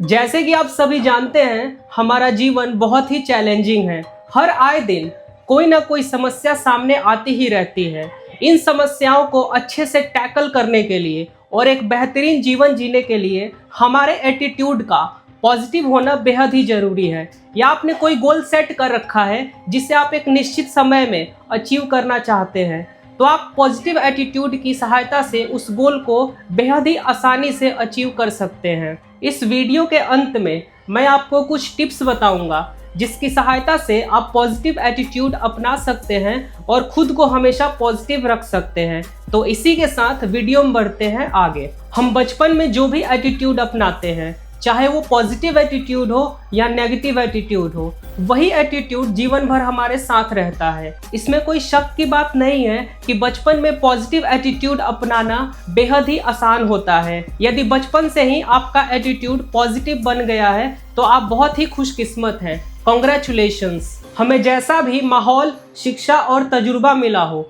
जैसे कि आप सभी जानते हैं, हमारा जीवन बहुत ही चैलेंजिंग है। हर आए दिन कोई ना कोई समस्या सामने आती ही रहती है। इन समस्याओं को अच्छे से टैकल करने के लिए और एक बेहतरीन जीवन जीने के लिए हमारे एटीट्यूड का पॉजिटिव होना बेहद ही ज़रूरी है। या आपने कोई गोल सेट कर रखा है जिसे आप एक निश्चित समय में अचीव करना चाहते हैं, तो आप पॉजिटिव एटीट्यूड की सहायता से उस गोल को बेहद ही आसानी से अचीव कर सकते हैं। इस वीडियो के अंत में मैं आपको कुछ टिप्स बताऊंगा जिसकी सहायता से आप पॉजिटिव एटीट्यूड अपना सकते हैं और खुद को हमेशा पॉजिटिव रख सकते हैं। तो इसी के साथ वीडियो में बढ़ते हैं आगे। हम बचपन में जो भी एटीट्यूड अपनाते हैं, चाहे वो पॉजिटिव एटीट्यूड हो या नेगेटिव एटीट्यूड हो, वही एटीट्यूड जीवन भर हमारे साथ रहता है। इसमें कोई शक की बात नहीं है कि बचपन में पॉजिटिव एटीट्यूड अपनाना बेहद ही आसान होता है। यदि बचपन से ही आपका एटीट्यूड पॉजिटिव बन गया है तो आप बहुत ही खुशकिस्मत हैं। कॉन्ग्रेचुलेशंस। हमें जैसा भी माहौल, शिक्षा और तजुर्बा मिला हो,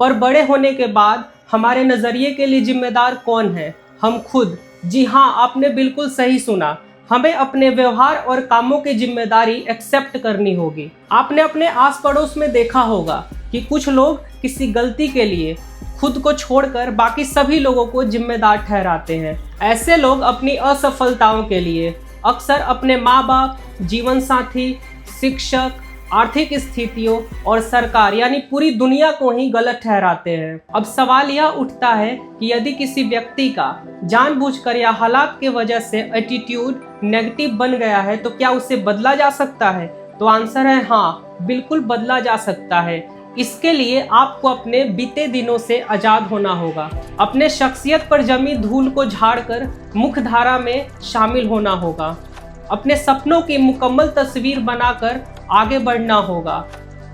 पर बड़े होने के बाद हमारे नज़रिए के लिए जिम्मेदार कौन है? हम खुद। जी हाँ, आपने बिल्कुल सही सुना। हमें अपने व्यवहार और कामों की जिम्मेदारी एक्सेप्ट करनी होगी। आपने अपने आस पड़ोस में देखा होगा कि कुछ लोग किसी गलती के लिए खुद को छोड़कर बाकी सभी लोगों को जिम्मेदार ठहराते हैं। ऐसे लोग अपनी असफलताओं के लिए अक्सर अपने माँ बाप, जीवन साथी, शिक्षक, आर्थिक स्थितियों और सरकार यानी पूरी दुनिया को ही गलत ठहराते हैं। अब सवाल यह उठता है कि यदि किसी व्यक्ति का जानबूझकर या हालात के वजह से एटीट्यूड नेगेटिव बन गया है तो क्या उसे बदला जा सकता है? तो आंसर है हाँ, बिल्कुल बदला जा सकता है। इसके लिए आपको अपने बीते दिनों से आज़ाद होना होगा। अपने शख्सियत पर जमी धूल को झाड़कर मुख्य धारा में शामिल होना होगा। अपने सपनों की मुकम्मल तस्वीर बनाकर आगे बढ़ना होगा।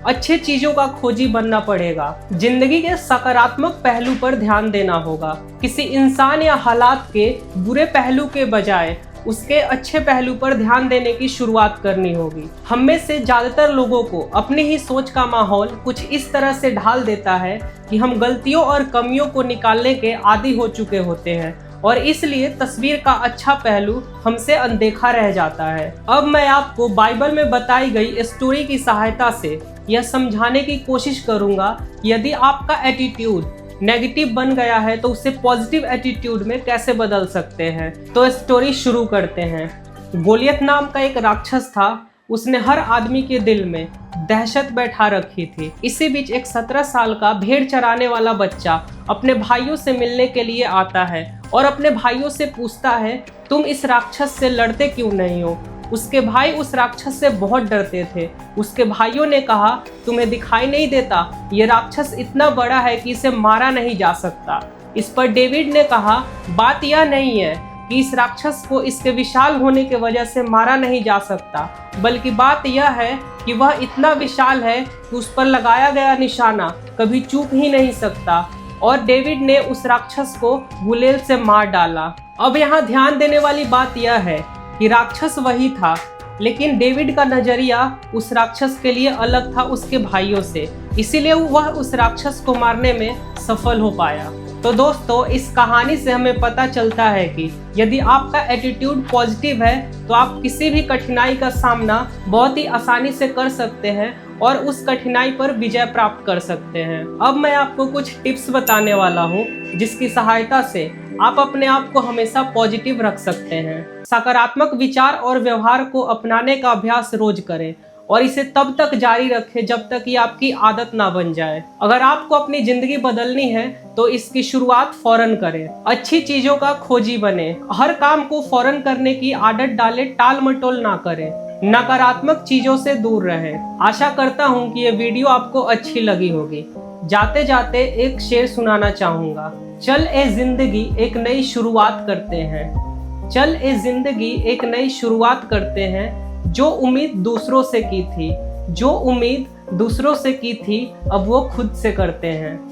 अच्छे चीज़ों का खोजी बनना पड़ेगा। जिंदगी के सकारात्मक पहलू पर ध्यान देना होगा। किसी इंसान या हालात के बुरे पहलू के बजाय उसके अच्छे पहलू पर ध्यान देने की शुरुआत करनी होगी। हम में से ज़्यादातर लोगों को अपनी ही सोच का माहौल कुछ इस तरह से ढाल देता है कि हम गलतियों और कमियों को निकालने के आदी हो चुके होते हैं और इसलिए तस्वीर का अच्छा पहलू हमसे अनदेखा रह जाता है। अब मैं आपको बाइबल में बताई गई स्टोरी की सहायता से यह समझाने की कोशिश करूंगा यदि आपका एटीट्यूड नेगेटिव बन गया है तो उसे पॉजिटिव एटीट्यूड में कैसे बदल सकते हैं। तो स्टोरी शुरू करते हैं। गोलियत नाम का एक राक्षस था। उसने हर आदमी के दिल में दहशत बैठा रखी थी। इसी बीच एक 17 साल का भेड़ चराने वाला बच्चा अपने भाइयों से मिलने के लिए आता है और अपने भाइयों से पूछता है, तुम इस राक्षस से लड़ते क्यों नहीं हो? उसके भाई उस राक्षस से बहुत डरते थे। उसके भाइयों ने कहा, तुम्हें दिखाई नहीं देता? ये राक्षस इतना बड़ा है कि इसे मारा नहीं जा सकता। इस पर डेविड ने कहा, बात यह नहीं है कि इस राक्षस को इसके विशाल होने की वजह से मारा नहीं जा सकता, बल्कि बात यह है कि वह इतना विशाल है कि उस पर लगाया गया निशाना कभी चूक ही नहीं सकता। और डेविड ने उस राक्षस को गुलेल से मार डाला। अब यहाँ ध्यान देने वाली बात यह है कि राक्षस वही था, लेकिन डेविड का नजरिया उस राक्षस के लिए अलग था उसके भाइयों से, इसीलिए वह उस राक्षस को मारने में सफल हो पाया। तो दोस्तों, इस कहानी से हमें पता चलता है कि यदि आपका एटीट्यूड पॉजिटिव है तो आप किसी भी कठिनाई का सामना बहुत ही आसानी से कर सकते हैं और उस कठिनाई पर विजय प्राप्त कर सकते हैं। अब मैं आपको कुछ टिप्स बताने वाला हूँ जिसकी सहायता से आप अपने आप को हमेशा पॉजिटिव रख सकते हैं। सकारात्मक विचार और व्यवहार को अपनाने का अभ्यास रोज करें और इसे तब तक जारी रखें जब तक ये आपकी आदत ना बन जाए। अगर आपको अपनी जिंदगी बदलनी है तो इसकी शुरुआत फौरन करें। अच्छी चीजों का खोजी बने। हर काम को फौरन करने की आदत डालें, टाल मटोल ना करें। नकारात्मक चीजों से दूर रहें। आशा करता हूँ कि ये वीडियो आपको अच्छी लगी होगी। जाते जाते एक शेर सुनाना चाहूँगा। चल ए जिंदगी एक नई शुरुआत करते हैं। चल ए जिंदगी एक नई शुरुआत करते हैं। जो उम्मीद दूसरों से की थी, जो उम्मीद दूसरों से की थी, अब वो खुद से करते हैं।